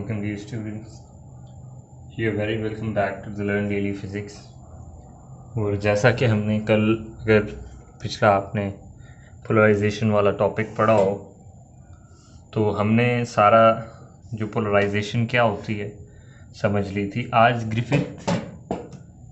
welcome dear students. You are very welcome back to the Learn Daily Physics. और जैसा कि हमने कल अगर पिछला आपने पोलराइजेशन वाला टॉपिक पढ़ा हो तो हमने सारा जो पोलराइजेशन क्या होती है समझ ली थी। आज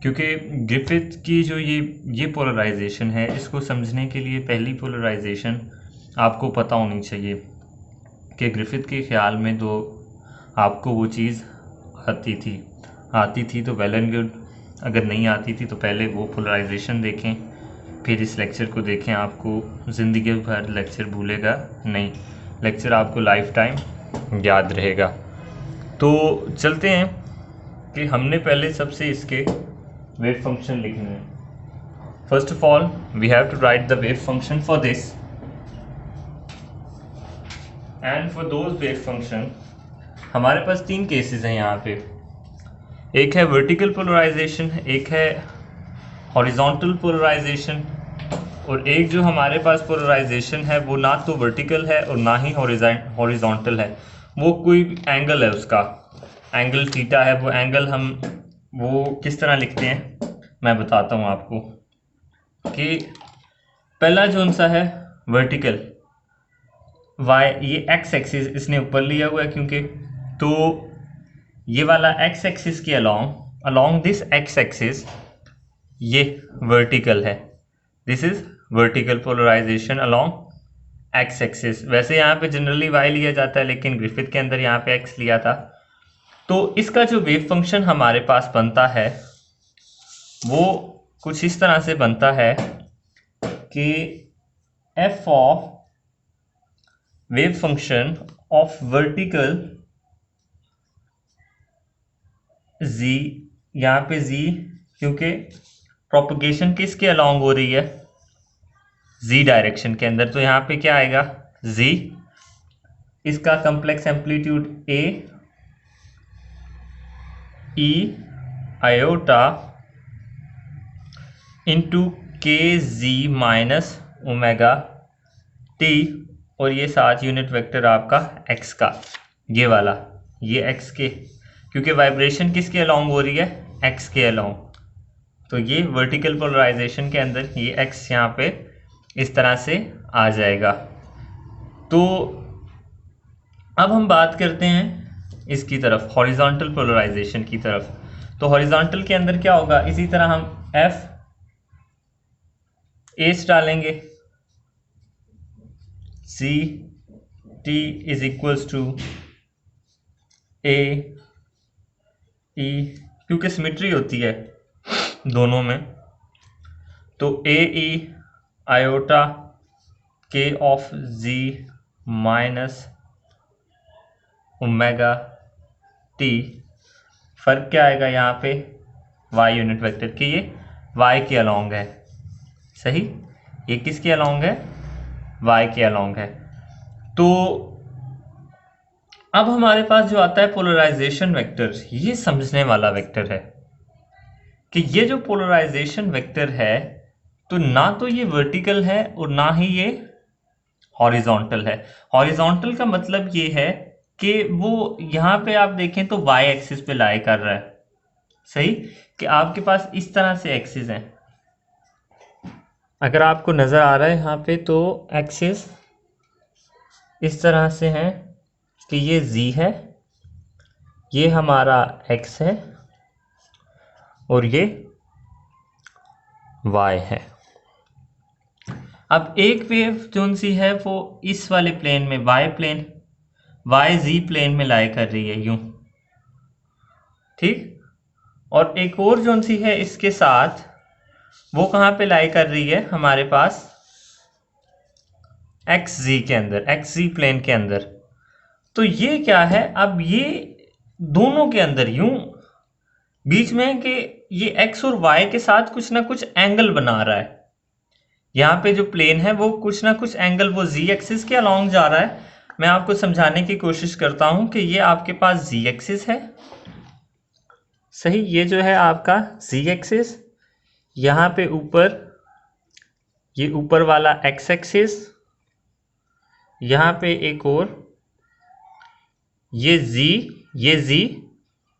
क्योंकि ग्रिफिथ की जो ये पोलराइजेशन है, इसको समझने के लिए पहली पोलराइजेशन आपको पता होनी चाहिए कि ग्रिफिथ के ख्याल में तो आपको वो चीज़ आती थी तो वेल एंड गुड, अगर नहीं आती थी तो पहले वो पोलराइजेशन देखें, फिर इस लेक्चर को देखें। आपको ज़िंदगी भर लेक्चर भूलेगा नहीं, लेक्चर आपको लाइफ टाइम याद रहेगा। तो चलते हैं कि हमने पहले सबसे इसके वेव फंक्शन लिखने हैं। First of all we have to write the wave function for this, and for those wave function हमारे पास तीन केसेस हैं यहाँ पे। एक है वर्टिकल पोलराइजेशन, एक है हॉरिजॉन्टल पोलराइजेशन, और एक जो हमारे पास पोलराइजेशन है वो ना तो वर्टिकल है और ना ही हॉरिजॉन्टल है। वो कोई एंगल है, उसका एंगल थीटा है। वो एंगल हम वो किस तरह लिखते हैं मैं बताता हूँ आपको। कि पहला जो सा है वर्टिकल y, ये x एक्सिस इसने ऊपर लिया हुआ है क्योंकि, तो ये वाला x एक्सिस के अलोंग दिस x एक्सिस ये वर्टिकल है। This is vertical polarization along x axis. वैसे यहाँ पे जनरली y लिया जाता है, लेकिन ग्रिफिथ के अंदर यहाँ पे x लिया था। तो इसका जो वेव फंक्शन हमारे पास बनता है वो कुछ इस तरह से बनता है कि f of wave function of vertical z, यहाँ पे z क्योंकि प्रोपगेशन किसके अलोंग हो रही है, z डायरेक्शन के अंदर, तो यहाँ पे क्या आएगा z, इसका complex amplitude a e iota into के जी माइनस ओमेगा टी, और ये साथ यूनिट वेक्टर आपका x का, ये वाला, ये x के, क्योंकि वाइब्रेशन किसके अलोंग हो रही है, x के अलोंग। तो ये वर्टिकल पोलराइजेशन के अंदर ये x यहाँ पे इस तरह से आ जाएगा। तो अब हम बात करते हैं इसकी तरफ, हॉरिजॉन्टल पोलराइजेशन की तरफ। तो हॉरिजॉन्टल के अंदर क्या होगा, इसी तरह हम f एच डालेंगे, C T is equals to A E, क्योंकि सिमेट्री होती है दोनों में। तो A E iota K of G minus omega T, फर्क क्या आएगा यहाँ पे, y यूनिट वेक्टर के, ये y के अलोंग है, सही, ये किसके अलोंग है, y के अलोंग है। तो अब हमारे पास जो आता है पोलराइजेशन वेक्टर, ये समझने वाला वेक्टर है कि ये जो पोलराइजेशन वेक्टर है तो ना तो ये वर्टिकल है और ना ही ये हॉरिजॉन्टल है। हॉरिजॉन्टल का मतलब ये है कि वो यहाँ पे आप देखें तो y एक्सिस पे लाई कर रहा है, सही, कि आपके पास इस तरह से एक्सिस हैं। अगर आपको नज़र आ रहा है यहाँ पे तो एक्सिस इस तरह से हैं कि ये z है, ये हमारा x है और ये y है। अब एक वेव जोन सी है वो इस वाले प्लेन में, y z प्लेन में लाई कर रही है यूं, ठीक। और एक और जोन सी है इसके साथ, वो कहाँ पे लाई कर रही है, हमारे पास xz के अंदर, xz प्लेन के अंदर। तो ये क्या है, अब ये दोनों के अंदर यूं बीच में कि ये x और y के साथ कुछ ना कुछ एंगल बना रहा है। यहाँ पे जो प्लेन है वो कुछ ना कुछ एंगल वो z एक्सिस के अलोंग जा रहा है। मैं आपको समझाने की कोशिश करता हूं कि ये आपके पास z एक्सिस है, सही, ये जो है आपका z एक्सिस, यहाँ पे ऊपर ये ऊपर वाला x एक्सिस, यहाँ पे एक और ये z, ये z,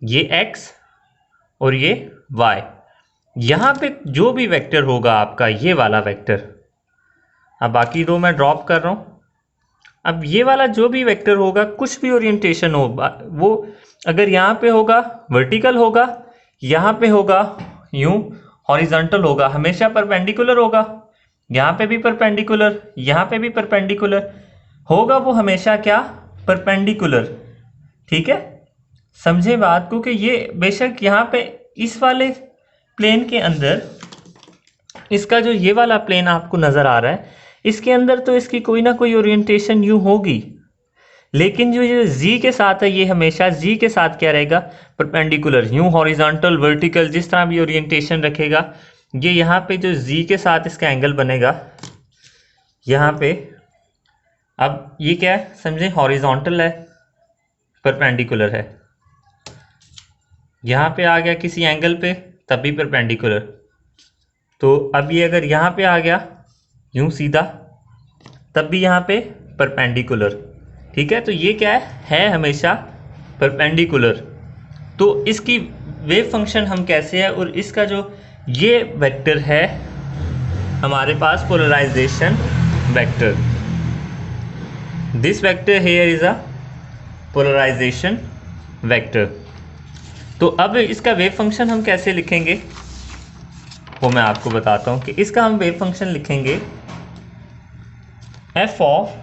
ये x और ये y। यहाँ पे जो भी वेक्टर होगा आपका ये वाला वेक्टर, अब बाकी दो मैं ड्रॉप कर रहा हूँ। अब ये वाला जो भी वेक्टर होगा, कुछ भी ओरिएंटेशन हो, वो अगर यहाँ पे होगा वर्टिकल होगा, यहाँ पे होगा यूं हॉरिजॉन्टल होगा, हमेशा परपेंडिकुलर होगा। यहाँ पे भी परपेंडिकुलर, यहाँ पे भी परपेंडिकुलर होगा, वो हमेशा क्या, परपेंडिकुलर। ठीक है, समझे बात को कि ये बेशक यहाँ पे इस वाले प्लेन के अंदर, इसका जो ये वाला प्लेन आपको नजर आ रहा है, इसके अंदर तो इसकी कोई ना कोई ओरिएंटेशन यूं होगी, लेकिन जो ये z के साथ है, ये हमेशा z के साथ क्या रहेगा, परपेंडिकुलर, यूं हॉरिजॉन्टल, वर्टिकल, जिस तरह भी ओरिएंटेशन रखेगा। ये यहाँ पे जो z के साथ इसका एंगल बनेगा यहाँ पे, अब ये क्या है समझे, हॉरिजॉन्टल है, परपेंडिकुलर है। यहाँ पे आ गया किसी एंगल पे, तब भी परपेंडिकुलर। तो अब ये अगर यहाँ पे आ गया यूं सीधा, तब भी यहाँ पे परपेंडिकुलर। ठीक है, तो ये क्या है हमेशा परपेंडिकुलर। तो इसकी वेव फंक्शन हम कैसे है, और इसका जो ये वेक्टर है हमारे पास polarisation vector, this vector here is a polarisation vector. तो अब इसका वेव फंक्शन हम कैसे लिखेंगे वो मैं आपको बताता हूं कि इसका हम वेव फंक्शन लिखेंगे f of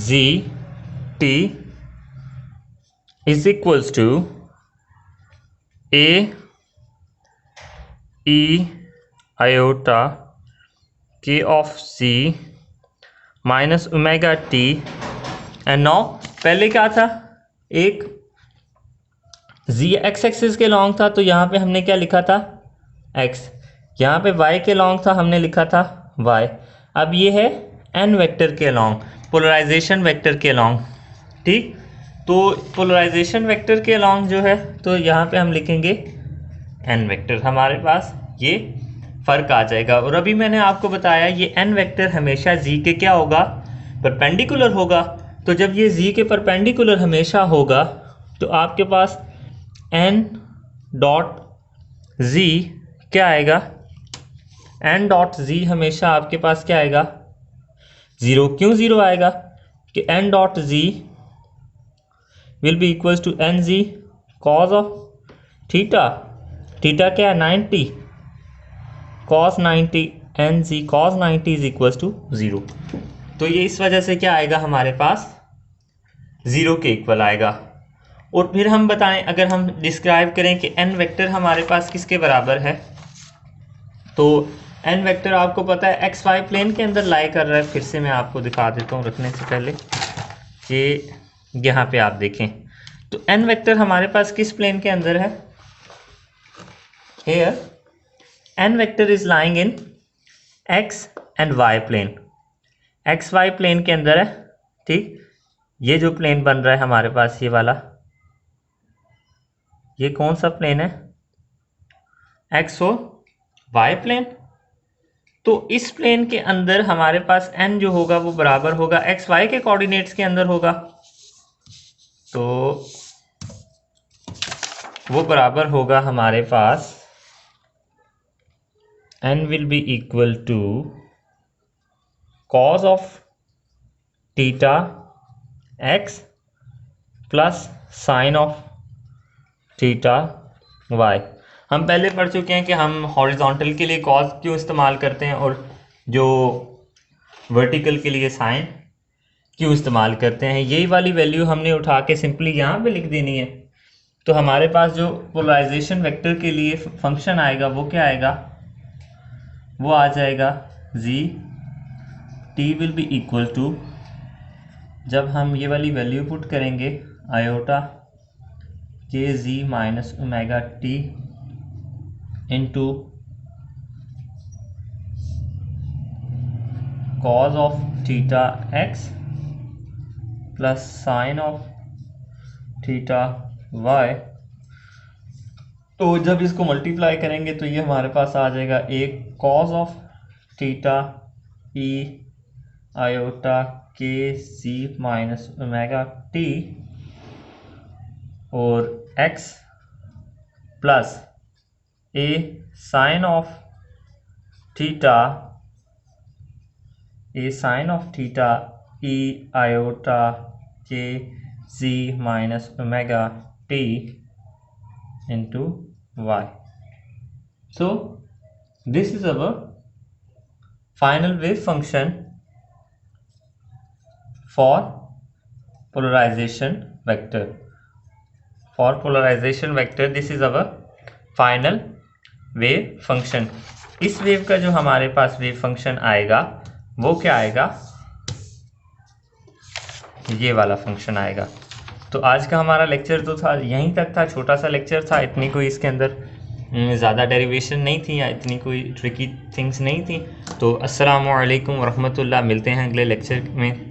z t is equals to a e iota k of z minus omega t। And now पहले क्या था, एक z x एक्सिस के लॉन्ग था, तो यहाँ पे हमने क्या लिखा था x, यहाँ पे y के लॉन्ग था, हमने लिखा था y। अब ये है n वेक्टर के लॉन्ग, पोलराइजेशन वेक्टर के लॉन्ग। ठीक, तो पोलराइजेशन वेक्टर के लॉन्ग जो है, तो यहाँ पे हम लिखेंगे n वेक्टर, हमारे पास ये फर्क आ जाएगा। और अभी मैंने आपको बताया ये n वेक्टर हमेशा z के क्या होगा, परपेंडिकुलर होगा। तो जब ये z के परपेंडिकुलर हमेशा होगा, तो आपके पास n डॉट z क्या आएगा, n डॉट z हमेशा आपके पास क्या आएगा, ज़ीरो। क्यों ज़ीरो आएगा कि n dot z will be equals to N G cos of theta, theta क्या है 90, cos 90, N G cos 90 is equals to zero. तो ये इस वजह से क्या आएगा हमारे पास, ज़ीरो के इक्वल आएगा। और फिर हम बताएं, अगर हम डिस्क्राइब करें कि n वेक्टर हमारे पास किसके बराबर है, तो n वेक्टर आपको पता है एक्स वाई प्लेन के अंदर लाई कर रहा है। फिर से मैं आपको दिखा देता हूँ रखने से पहले कि यहाँ पे आप देखें, तो n वेक्टर हमारे पास किस प्लेन के अंदर है, here n vector is lying in x and y plane, X Y plane के अंदर है। ठीक, ये जो प्लेन बन रहा है हमारे पास, ये वाला, ये कौन सा प्लेन है, एक्स और वाई प्लेन। तो इस प्लेन के अंदर हमारे पास n जो होगा वो बराबर होगा एक्स वाई के कोऑर्डिनेट्स के अंदर होगा, तो वो बराबर होगा हमारे पास n will be equal to cos of theta x plus sine of theta y। हम पहले पढ़ चुके हैं कि हम हॉरिजॉन्टल के लिए कॉस क्यों इस्तेमाल करते हैं और जो वर्टिकल के लिए साइन क्यों इस्तेमाल करते हैं। यही वाली वैल्यू हमने उठा के सिंपली यहाँ पे लिख देनी है। तो हमारे पास जो पोलराइजेशन वेक्टर के लिए फंक्शन आएगा वो क्या आएगा, वो आ जाएगा G T will be equal to, जब हम ये वाली वैल्यू पुट करेंगे iota K G minus omega T into cos of theta X plus sine of theta Y. तो जब इसको मल्टीप्लाई करेंगे तो ये हमारे पास आ जाएगा एक cos of theta E iota K C minus omega T और x plus A sine of theta E iota K C minus omega T into y. So this is our final wave function for polarization vector. For polarization vector, this is our final wave function. इस wave का जो हमारे पास wave function आएगा वो क्या आएगा, ये वाला फंक्शन आएगा। तो आज का हमारा लेक्चर तो था यहीं तक था, छोटा सा लेक्चर था, इतनी कोई इसके अंदर ज़्यादा डेरिवेशन नहीं थी या इतनी कोई ट्रिकी थिंग्स नहीं थी। तो अस्सलामु अलैकुम वरहमतुल्लाह, मिलते हैं अगले लेक्चर में।